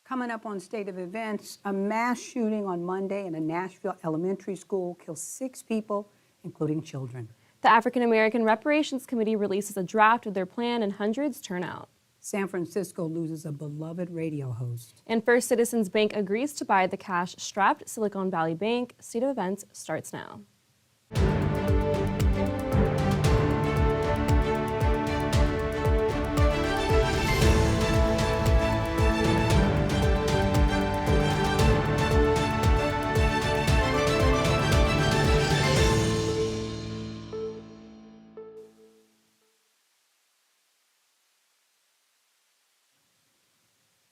Coming up on State of Events, a mass shooting on Monday in a Nashville elementary school kills 6 people, including children. The African American Reparations Committee releases a draft of their plan and hundreds turn out. San Francisco loses a beloved radio host. And First Citizens Bank agrees to buy the cash-strapped Silicon Valley Bank. State of Events starts now.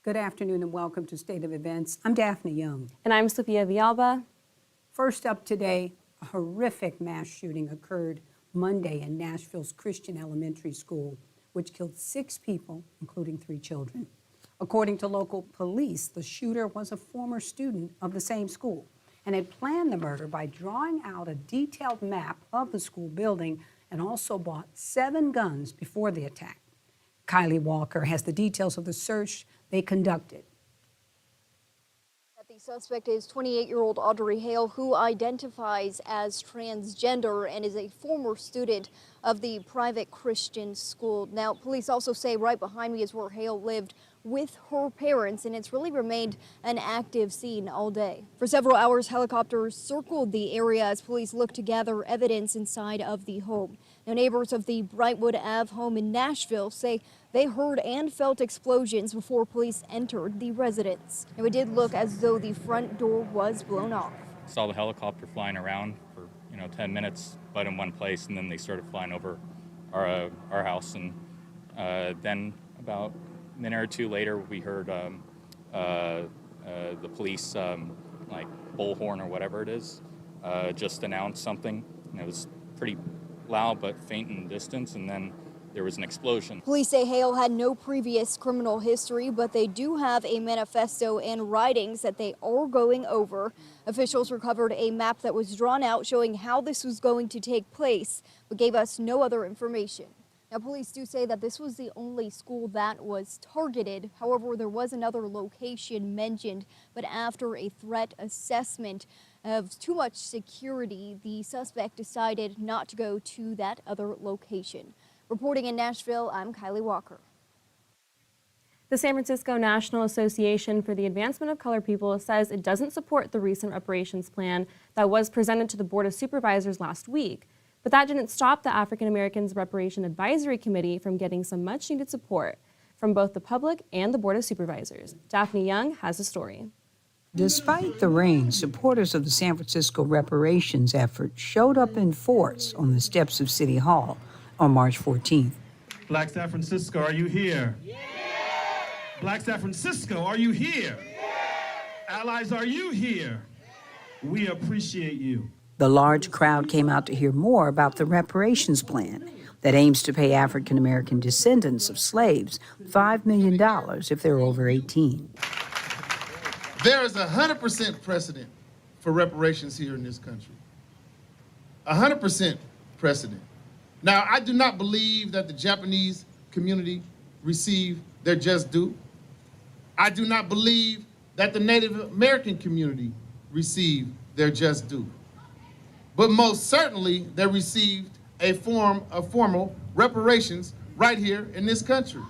Good afternoon and welcome to State of Events. I'm Daphne Young. And I'm Sophia Villalba. First up today, a horrific mass shooting occurred Monday in Nashville's Christian Elementary School, which killed 6 people, including 3 children. According to local police, the shooter was a former student of the same school and had planned the murder by drawing out a detailed map of the school building and also bought 7 guns before the attack. Kylie Walker has the details of the search they conducted. The suspect is 28-year-old Audrey Hale, who identifies as transgender and is a former student of the private Christian school. Now, police also say right behind me is where Hale lived with her parents, and it's really remained an active scene all day. For several hours, helicopters circled the area as police looked to gather evidence inside of the home. Now, neighbors of the Brightwood Ave home in Nashville say they heard and felt explosions before police entered the residence. Now, it did look as though the front door was blown off. Saw the helicopter flying around for 10 minutes, but in one place, and then they started flying over our house, and then about a minute or two later, we heard the police, like bullhorn or whatever it is, just announce something, and it was pretty loud but faint in distance, and then there was an explosion. Police say Hale had no previous criminal history, but they do have a manifesto and writings that they are going over. Officials recovered a map that was drawn out showing how this was going to take place, but gave us no other information. Now, police do say that this was the only school that was targeted. However, there was another location mentioned, but after a threat assessment of too much security, the suspect decided not to go to that other location. Reporting in Nashville, I'm Kylie Walker. The San Francisco National Association for the Advancement of Colored People says it doesn't support the recent reparations plan that was presented to the Board of Supervisors last week. But that didn't stop the African Americans Reparation Advisory Committee from getting some much-needed support from both the public and the Board of Supervisors. Daphne Young has the story. Despite the rain, supporters of the San Francisco reparations effort showed up in force on the steps of City Hall on March 14th. Black San Francisco, are you here? Yeah. Black San Francisco, are you here? Yeah. Allies, are you here? Yeah. We appreciate you. The large crowd came out to hear more about the reparations plan that aims to pay African American descendants of slaves $5 million if they're over 18. There is 100% precedent for reparations here in this country. 100% precedent. Now, I do not believe that the Japanese community received their just due. I do not believe that the Native American community received their just due. But most certainly, they received a form of formal reparations right here in this country.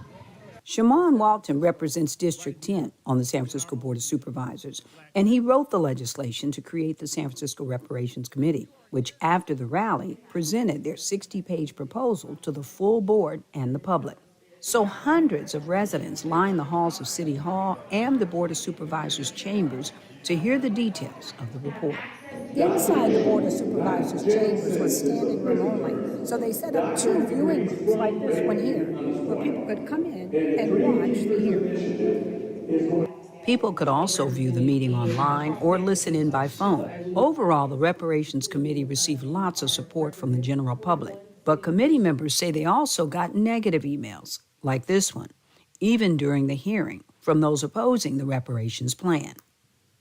Shaman Walton represents District 10 on the San Francisco Board of Supervisors, and he wrote the legislation to create the San Francisco Reparations Committee, which after the rally presented their 60-page proposal to the full board and the public. So hundreds of residents lined the halls of City Hall and the Board of Supervisors chambers to hear the details of the report. Inside the Board of Supervisors chambers was standing room only, so they set up 2 viewing rooms like this one here, where people could come in and watch the hearing. People could also view the meeting online or listen in by phone. Overall, the Reparations Committee received lots of support from the general public, but committee members say they also got negative emails, like this one, even during the hearing, from those opposing the reparations plan.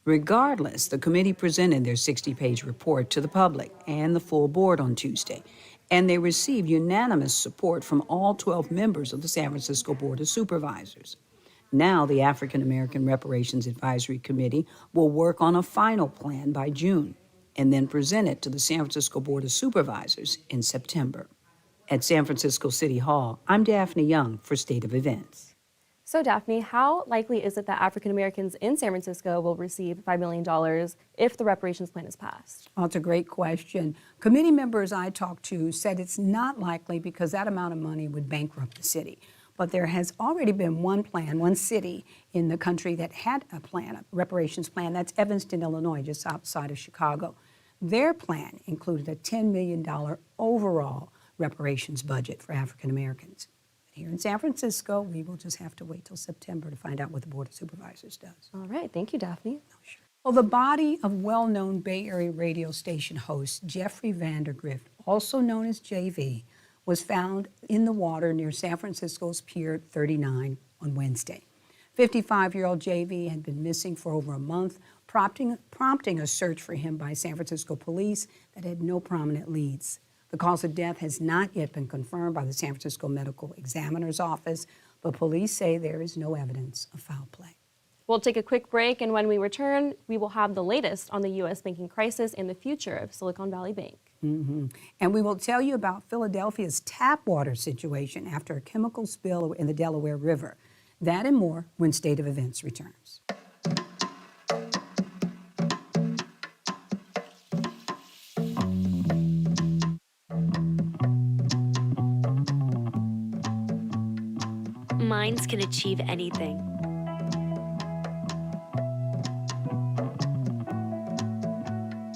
Regardless, the committee presented their 60-page report to the public and the full board on Tuesday, and they received unanimous support from all 12 members of the San Francisco Board of Supervisors. Now, the African American Reparations Advisory Committee will work on a final plan by June and then present it to the San Francisco Board of Supervisors in September. At San Francisco City Hall, I'm Daphne Young for State of Events. So, Daphne, how likely is it that African Americans in San Francisco will receive $5 million if the reparations plan is passed? Well, it's a great question. Committee members I talked to said it's not likely because that amount of money would bankrupt the city. But there has already been one city in the country that had a plan, a reparations plan. That's Evanston, Illinois, just outside of Chicago. Their plan included a $10 million overall reparations budget for African Americans. Here in San Francisco, we will just have to wait till September to find out what the Board of Supervisors does. All right. Thank you, Daphne. Oh, sure. Well, the body of well-known Bay Area radio station host Jeffrey Vandergrift, also known as JV, was found in the water near San Francisco's Pier 39 on Wednesday. 55-year-old JV had been missing for over a month, prompting a search for him by San Francisco police that had no prominent leads. The cause of death has not yet been confirmed by the San Francisco Medical Examiner's Office, but police say there is no evidence of foul play. We'll take a quick break, and when we return, we will have the latest on the U.S. banking crisis and the future of Silicon Valley Bank. And we will tell you about Philadelphia's tap water situation after a chemical spill in the Delaware River. That and more when State of Events returns. Minds can achieve anything.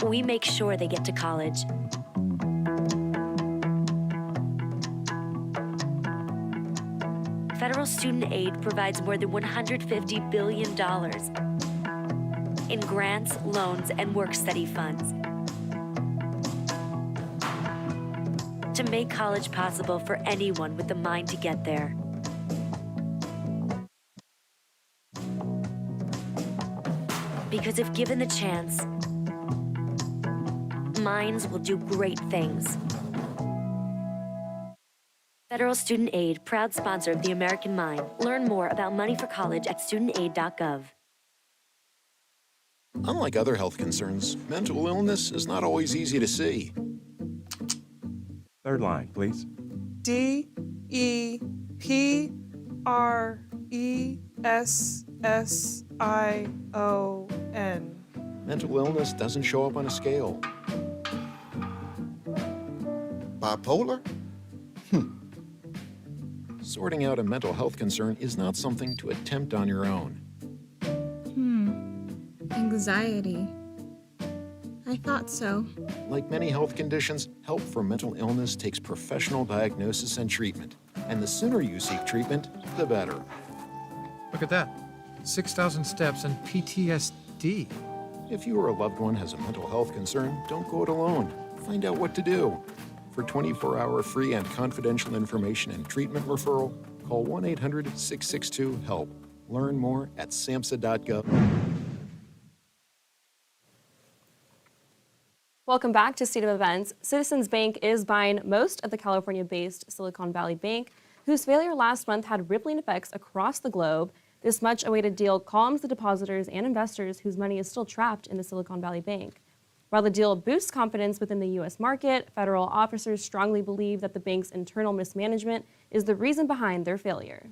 We make sure they get to college. Federal student aid provides more than $150 billion in grants, loans, and work-study funds to make college possible for anyone with the mind to get there. Because if given the chance, minds will do great things. Federal Student Aid, proud sponsor of the American Mind. Learn more about money for college at studentaid.gov. Unlike other health concerns, mental illness is not always easy to see. Third line, please. DEPRESSION. Mental illness doesn't show up on a scale. Bipolar? Sorting out a mental health concern is not something to attempt on your own. Anxiety. I thought so. Like many health conditions, help for mental illness takes professional diagnosis and treatment. And the sooner you seek treatment, the better. Look at that. 6,000 steps and PTSD. If you or a loved one has a mental health concern, don't go it alone. Find out what to do. For 24-hour free and confidential information and treatment referral, call 1-800-662-HELP. Learn more at samhsa.gov. Welcome back to State of Events. Citizens Bank is buying most of the California-based Silicon Valley Bank, whose failure last month had rippling effects across the globe. This much-awaited deal calms the depositors and investors whose money is still trapped in the Silicon Valley Bank. While the deal boosts confidence within the U.S. market, federal officers strongly believe that the bank's internal mismanagement is the reason behind their failure.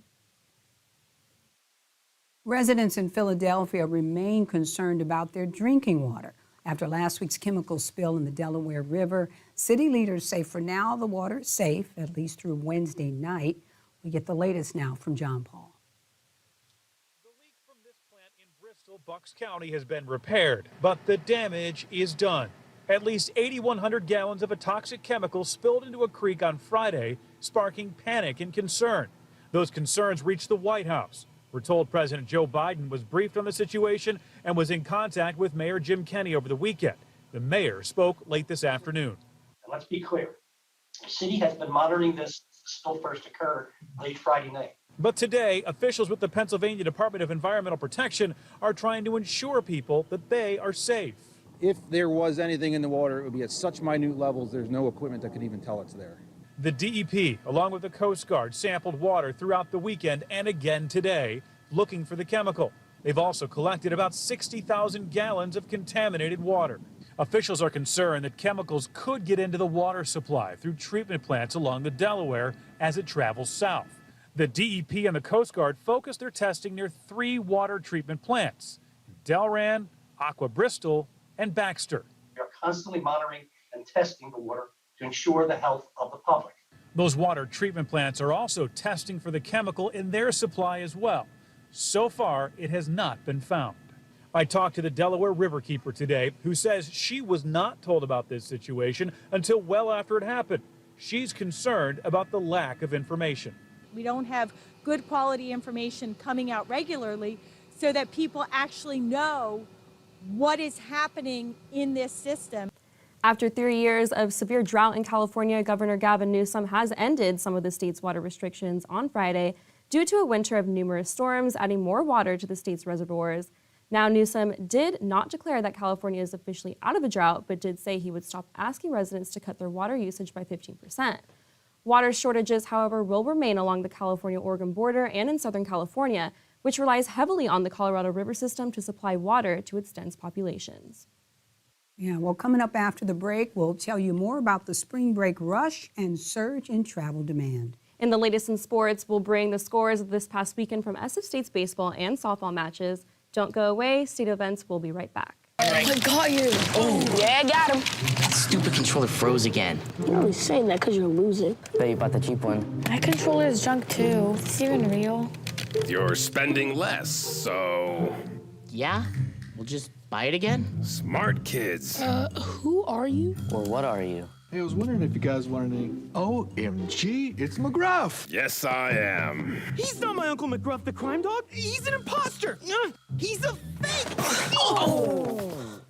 Residents in Philadelphia remain concerned about their drinking water. After last week's chemical spill in the Delaware River, city leaders say for now the water is safe, at least through Wednesday night. We get the latest now from John Paul. The leak from this plant in Bristol, Bucks County has been repaired, but the damage is done. At least 8,100 gallons of a toxic chemical spilled into a creek on Friday, sparking panic and concern. Those concerns reached the White House. We're told President Joe Biden was briefed on the situation and was in contact with Mayor Jim Kenney over the weekend. The mayor spoke late this afternoon. And let's be clear, the city has been monitoring this spill first occurred late Friday night. But today, officials with the Pennsylvania Department of Environmental Protection are trying to ensure people that they are safe. If there was anything in the water, it would be at such minute levels, there's no equipment that could even tell it's there. The DEP, along with the Coast Guard, sampled water throughout the weekend and again today. looking for the chemical. They've also collected about 60,000 gallons of contaminated water. Officials are concerned that chemicals could get into the water supply through treatment plants along the Delaware as it travels south. The DEP and the Coast Guard focused their testing near 3 water treatment plants: Delran, Aqua Bristol, and Baxter. We are constantly monitoring and testing the water to ensure the health of the public. Those water treatment plants are also testing for the chemical in their supply as well. So far, it has not been found. I talked to the Delaware Riverkeeper today, who says she was not told about this situation until well after it happened. She's concerned about the lack of information. We don't have good quality information coming out regularly so that people actually know what is happening in this system. After 3 years of severe drought in California, Governor Gavin Newsom has ended some of the state's water restrictions on Friday due to a winter of numerous storms, adding more water to the state's reservoirs. Now, Newsom did not declare that California is officially out of a drought, but did say he would stop asking residents to cut their water usage by 15%. Water shortages, however, will remain along the California-Oregon border and in Southern California, which relies heavily on the Colorado River system to supply water to its dense populations. Yeah, well, coming up after the break, we'll tell you more about the spring break rush and surge in travel demand. In the latest in sports, we'll bring the scores of this past weekend from SF State's baseball and softball matches. Don't go away. State Events will be right back. I got you. Oh, yeah, I got him. That stupid controller froze again. You're only saying that because you're losing. Bet you bought the cheap one. My controller is junk too. Is this even real? You're spending less, so... Yeah? We'll just buy it again? Smart kids. Who are you? Or what are you? Hey, I was wondering if you guys wanted any... OMG, it's McGruff. Yes, I am. He's not my Uncle McGruff, the crime dog. He's an imposter. He's a fake. Oh!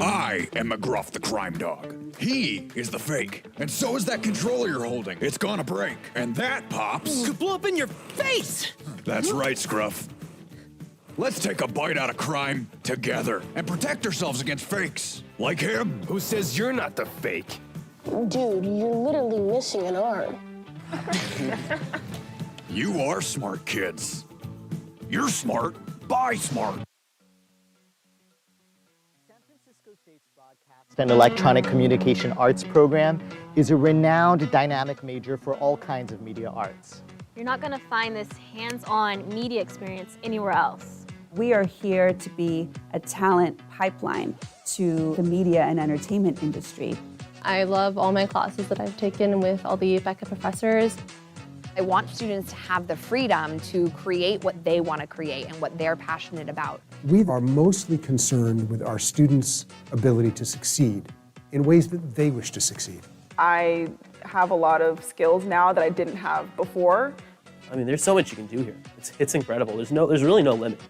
I am McGruff, the crime dog. He is the fake. And so is that controller you're holding. It's gonna break. And that, Pops... could blow up in your face. That's right, Scruff. Let's take a bite out of crime together and protect ourselves against fakes. Like him. Who says you're not the fake? Dude, you're literally missing an arm. You are smart, kids. You're smart. Buy smart. An electronic communication arts program is a renowned dynamic major for all kinds of media arts. You're not going to find this hands-on media experience anywhere else. We are here to be a talent pipeline to the media and entertainment industry. I love all my classes that I've taken with all the Becca professors. I want students to have the freedom to create what they want to create and what they're passionate about. We are mostly concerned with our students' ability to succeed in ways that they wish to succeed. I have a lot of skills now that I didn't have before. I mean, there's so much you can do here. It's incredible. There's really no limit.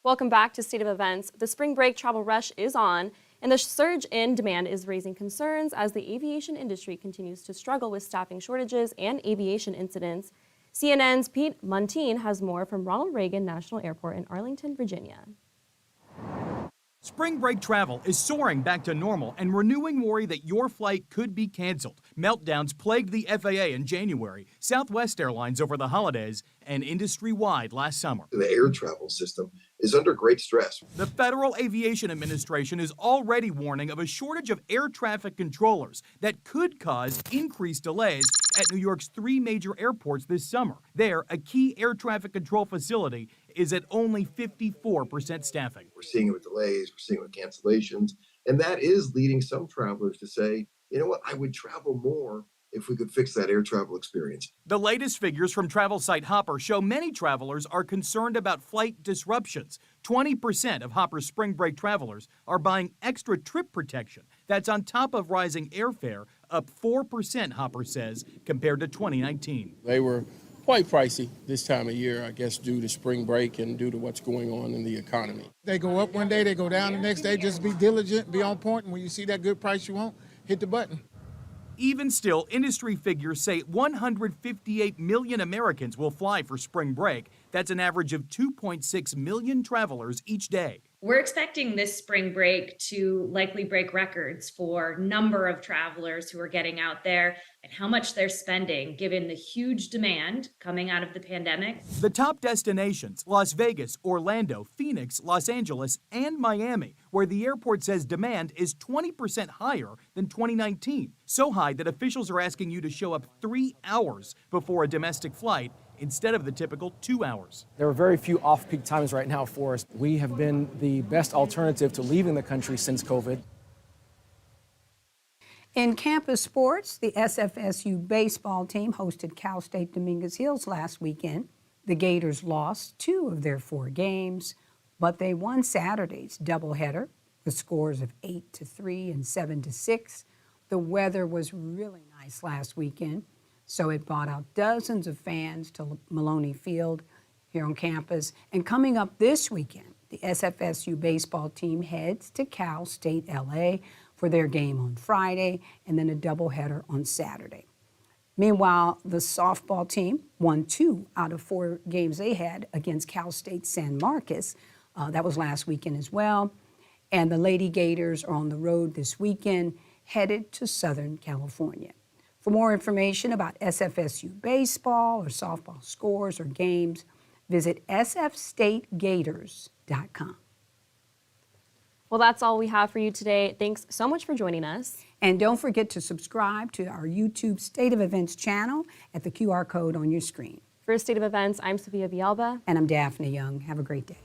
Welcome back to State of Events. The spring break travel rush is on, and the surge in demand is raising concerns as the aviation industry continues to struggle with staffing shortages and aviation incidents. CNN's Pete Muntean has more from Ronald Reagan National Airport in Arlington, Virginia. Spring break travel is soaring back to normal and renewing worry that your flight could be canceled. Meltdowns plagued the FAA in January, Southwest Airlines over the holidays, and industry-wide last summer. The air travel system is under great stress. The Federal Aviation Administration is already warning of a shortage of air traffic controllers that could cause increased delays at New York's 3 major airports this summer. There, a key air traffic control facility is at only 54% staffing. We're seeing it with delays, we're seeing it with cancellations, and that is leading some travelers to say, you know what, I would travel more if we could fix that air travel experience. The latest figures from travel site Hopper show many travelers are concerned about flight disruptions. 20% of Hopper's spring break travelers are buying extra trip protection. That's on top of rising airfare, up 4%, Hopper says, compared to 2019. They were quite pricey this time of year, I guess, due to spring break and due to what's going on in the economy. They go up one day, they go down the next day. Just be diligent, be on point, and when you see that good price you want, hit the button. Even still, industry figures say 158 million Americans will fly for spring break. That's an average of 2.6 million travelers each day. We're expecting this spring break to likely break records for number of travelers who are getting out there and how much they're spending given the huge demand coming out of the pandemic. The top destinations, Las Vegas, Orlando, Phoenix, Los Angeles, and Miami, where the airport says demand is 20% higher than 2019. So high that officials are asking you to show up 3 hours before a domestic flight instead of the typical 2 hours. There are very few off-peak times right now for us. We have been the best alternative to leaving the country since COVID. In campus sports, the SFSU baseball team hosted Cal State Dominguez Hills last weekend. The Gators lost 2 of their 4 games, but they won Saturday's doubleheader with scores of 8-3 and 7-6. The weather was really nice last weekend, so it brought out dozens of fans to Maloney Field here on campus. And coming up this weekend, the SFSU baseball team heads to Cal State LA for their game on Friday and then a doubleheader on Saturday. Meanwhile, the softball team won 2 out of 4 games they had against Cal State San Marcos. That was last weekend as well. And the Lady Gators are on the road this weekend, headed to Southern California. For more information about SFSU baseball or softball scores or games, visit sfstategators.com. Well, that's all we have for you today. Thanks so much for joining us. And don't forget to subscribe to our YouTube State of Events channel at the QR code on your screen. For State of Events, I'm Sophia Villalba. And I'm Daphne Young. Have a great day.